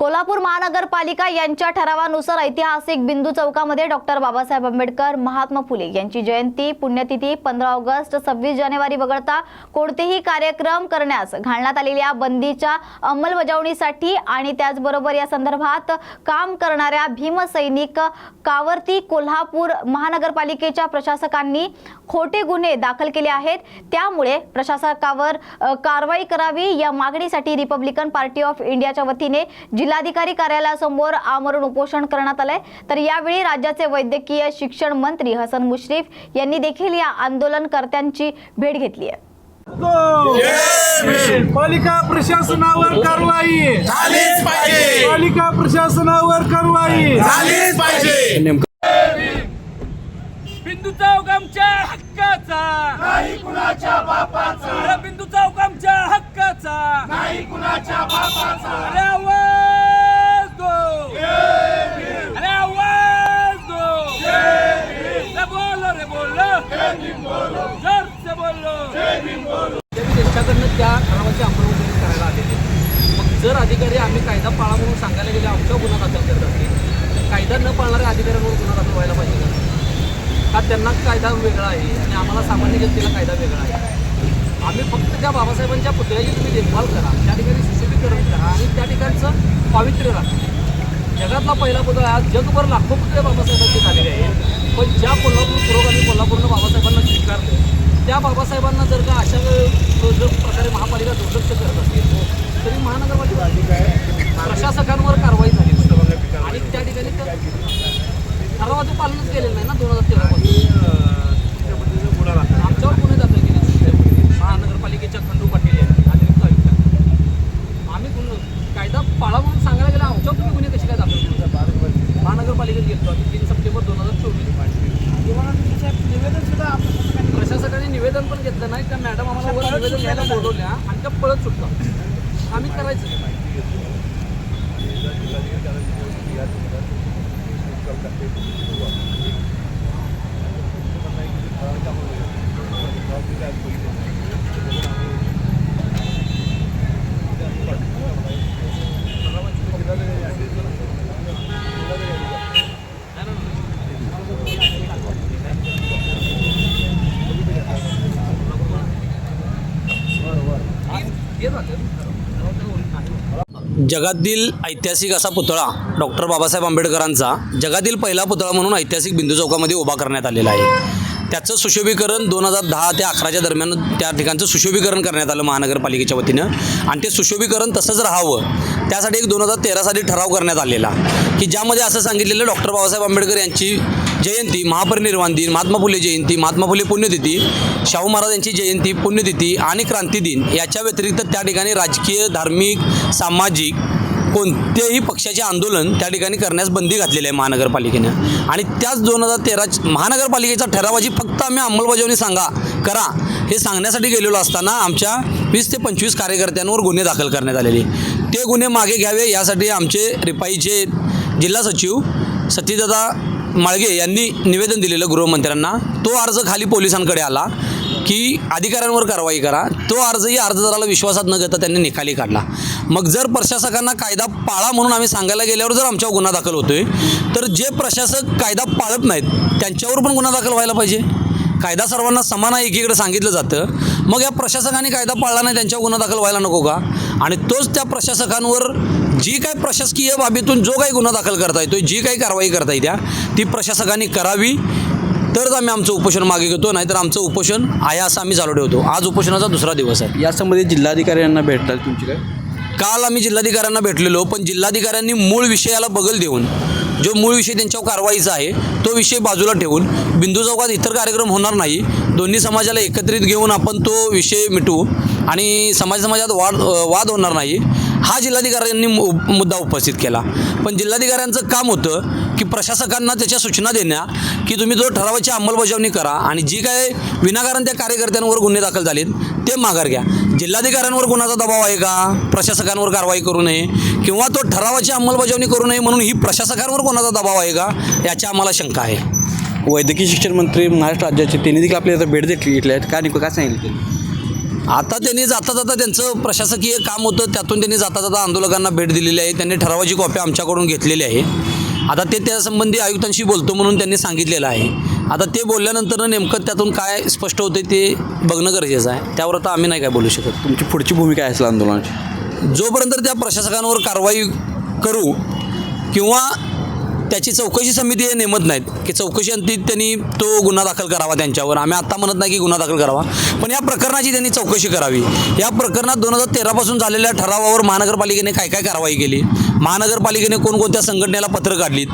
कोल्हापूर महानगरपालिका यांच्या ठरावानुसार ऐतिहासिक बिंदू चौकामध्ये डॉक्टर बाबासाहेब आंबेडकर, महात्मा फुले यांची जयंती, पुण्यतिथी 15 ऑगस्ट, 26 जानेवारी वगळता कोणतेही कार्यक्रम करण्यास घालण्यात आलेल्या बंदीच्या अंमलबजावणीसाठी आणि त्याचबरोबर या संदर्भात काम करणाऱ्या भीमसैनिक कावर्ती कोल्हापूर महानगरपालिकेच्या प्रशासकांनी खोटे गुन्हे दाखल केले आहेत। त्यामुळे प्रशासकावर कारवाई करावी या मागणीसाठी रिपब्लिकन पार्टी ऑफ इंडियाच्या वतीने जिल्हाधिकारी कार्यालयासमोर आमरण उपोषण करण्यात आले। तर यावेळी राज्याचे वैद्यकीय शिक्षण मंत्री हसन मुश्रीफ यांनी देखील या आंदोलनकर्त्यांची भेट घेतली आहे। पालिका प्रशासनावर कारवाई झालीच पाहिजे, पालिका प्रशासनावर कारवाई झालीच पाहिजे। बिंदू चौक आमच्या हक्काचा नाही कुणाच्या बापाचा, बिंदू चौक आमच्या हक्काचा नाही कुणाच्या बापाचा। अरे आवाज दो, अरे आवाज दो, रे बोलो जोर से बोलो। त्यांच्याकडनं त्या ठरावाची अंमलबजावणी करायला आलेली। मग जर अधिकारी आम्ही कायदा पाळा म्हणून सांगायला गेले आमच्या गुन्हा दाखल करत असतील तर कायदा न पाळणाऱ्या अधिकाऱ्यांवर गुन्हा दाखल व्हायला पाहिजे का? त्यांना कायदा वेगळा आहे आणि आम्हाला सामान्य जनतेला कायदा वेगळा आहे। आम्ही फक्त त्या बाबासाहेबांच्या पुतळ्याची तुम्ही देखभाल करा, त्या ठिकाणी सुशोभीकरण करा आणि त्या ठिकाणचं पावित्र्य राखा। जगातला पहिला पुतळा आज जगभर लाखो पुतळे बाबासाहेबांचे झालेले आहेत, पण ज्या कोल्हापूर पुरोगामी कोल्हापूरनं बाबासाहेबांना स्वीकारलं त्या बाबासाहेबांना जर का अशा प्रकारे महापालिका दुर्लक्ष करत असेल तरी महानगरपालिका प्रशासकांवर कारवाई झाली आणि त्या ठिकाणी ठरावाचं पालनच केलेलं नाही ना। 2013 आमच्यावर गुन्हे दाखल केले महानगरपालिकेच्या खंडू पाटील अतिरिक्त आयुक्त। आम्ही कायदा पाळा म्हणून सांगायला गेला आमच्यावर तुम्ही गुन्हे कसे काय दाखल केले? महानगरपालिकेत गेलो आम्ही 3 सप्टेंबर 2024 निवेदन सुद्धा प्रशासकाने निवेदन पण घेतलं नाही। त्या मॅडम आम्हाला वर निवेदन घ्यायला बोलवल्या आणि त्या पळत सुटतात। आम्ही करायचं जगातील ऐतिहासिक असा पुतळा डॉक्टर बाबासाहेब आंबेडकरांचा जगातील पहिला पुतळा म्हणून ऐतिहासिक बिंदू चौकामध्ये उभा करण्यात आलेला आहे। त्याचं सुशोभीकरण 2010 ते 11च्या दरम्यान त्या ठिकाणचं सुशोभीकरण करण्यात आलं महानगरपालिकेच्या वतीनं आणि ते सुशोभीकरण तसंच राहावं त्यासाठी एक 2013 साली ठराव करण्यात आलेला की ज्यामध्ये असं सांगितलेलं डॉक्टर बाबासाहेब आंबेडकर यांची जयंती, महापरिनिर्वाण दिन, महात्मा फुले जयंती, महात्मा फुले पुण्यतिथी, शाहू महाराज यांची जयंती, पुण्यतिथी आणि क्रांती दिन याच्या व्यतिरिक्त त्या ठिकाणी राजकीय, धार्मिक, सामाजिक कोणतेही पक्षाचे आंदोलन त्या ठिकाणी करण्यास बंदी घातलेली आहे महानगरपालिकेनं आणि त्याच 2013 महानगरपालिकेच्या ठरावाची फक्त आम्ही अंमलबजावणी करा हे सांगण्यासाठी गेलेलो असताना आमच्या 20 ते 25 कार्यकर्त्यांवर गुन्हे दाखल करण्यात आलेले। ते गुन्हे मागे घ्यावे यासाठी आमचे रिपाईचे जिल्हा सचिव सतीदादा माळगे यांनी निवेदन दिलेलं गृहमंत्र्यांना। तो अर्ज खाली पोलिसांकडे आला की अधिकाऱ्यांवर कारवाई करा। तो अर्जही अर्जदाराला विश्वासात न घेता त्यांनी निकाली काढला। मग जर प्रशासकांना कायदा पाळा म्हणून आम्ही सांगायला गेल्यावर जर आमच्यावर गुन्हा दाखल होतोय तर जे प्रशासक कायदा पाळत नाहीत त्यांच्यावर पण गुन्हा दाखल व्हायला पाहिजे। कायदा सर्वांना समान आहे एकीकडे सांगितलं जातं, मग या प्रशासकांनी कायदा पाळला नाही त्यांच्यावर गुन्हा दाखल व्हायला नको का? आणि तोच त्या प्रशासकांवर जी काही प्रशासकीय बाबीतून जो काही गुन्हा दाखल करता येतो, जी काही कारवाई करता येत्या ती प्रशासकांनी करावी तरच आम्ही आमचं उपोषण मागे घेतो, नाहीतर आमचं उपोषण आहे असं आम्ही चालू ठेवतो। आज उपोषणाचा दुसरा दिवस आहे। यासंबंधी जिल्हाधिकारी यांना भेटतात तुमची काय? काल आम्ही जिल्हाधिकाऱ्यांना भेटलेलो, पण जिल्हाधिकाऱ्यांनी मूळ विषयाला बगल देऊन जो मूळ विषय त्यांच्यावर कारवाईचा आहे तो विषय बाजूला ठेवून बिंदू चौकात इतर कार्यक्रम होणार नाही, दोन्ही समाजाला एकत्रित घेऊन आपण तो विषय मिटवू आणि समाजात वाद होणार नाही हा जिल्हाधिकाऱ्यांनी मुद्दा उपस्थित केला। पण जिल्हाधिकाऱ्यांचं काम होतं की प्रशासकांना त्याच्या सूचना देण्या की तुम्ही जो ठरावाची अंमलबजावणी करा आणि जी काय विनाकारण त्या कार्यकर्त्यांवर गुन्हे दाखल झालेत ते माघार घ्या। जिल्हाधिकाऱ्यांवर गुन्ह्याचा दबाव आहे का प्रशासकांवर कारवाई करू नये किंवा तो ठरावाची अंमलबजावणी करू नये म्हणून ही प्रशासकांवर गुन्ह्याचा दबाव आहे का याची आम्हाला शंका आहे। वैद्यकीय शिक्षण मंत्री महाराष्ट्र राज्याचे त्यांनी देखील आपल्याला भेट घेतली आहेत, काय सांगितलं? आता त्यांनी जाता जाता त्यांचं प्रशासकीय काम होतं, त्यातून त्यांनी जाता जाता आंदोलकांना भेट दिलेली आहे. त्यांनी ठरावाची कॉपी आमच्याकडून घेतलेली आहे. आता ते त्यासंबंधी आयुक्तांशी बोलतो म्हणून त्यांनी सांगितलेलं आहे. आता ते बोलल्यानंतर नेमकं त्यातून काय स्पष्ट होते ते बघणं गरजेचं आहे. त्यावर आता आम्ही नाही काय बोलू शकत. तुमची पुढची भूमिका काय असेल आंदोलनाची? जोपर्यंत त्या प्रशासकांवर कारवाई करू किंवा त्याची चौकशी समिती हे नेमत नाहीत की चौकशीअंती त्यांनी तो गुन्हा दाखल करावा त्यांच्यावर. आम्ही आत्ता म्हणत नाही की गुन्हा दाखल करावा, पण या प्रकरणाची त्यांनी चौकशी करावी. या प्रकरणात 2013 पासून झालेल्या ठरावावर महानगरपालिकेने काय काय कारवाई केली, महानगरपालिकेने कोणकोणत्या संघटनेला पत्र काढलीत,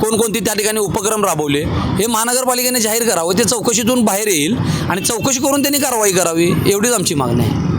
कोणकोणती त्या ठिकाणी उपक्रम राबवले, हे महानगरपालिकेने जाहीर करावं. ते चौकशीतून बाहेर येईल आणि चौकशी करून त्यांनी कारवाई करावी, एवढीच आमची मागणी आहे.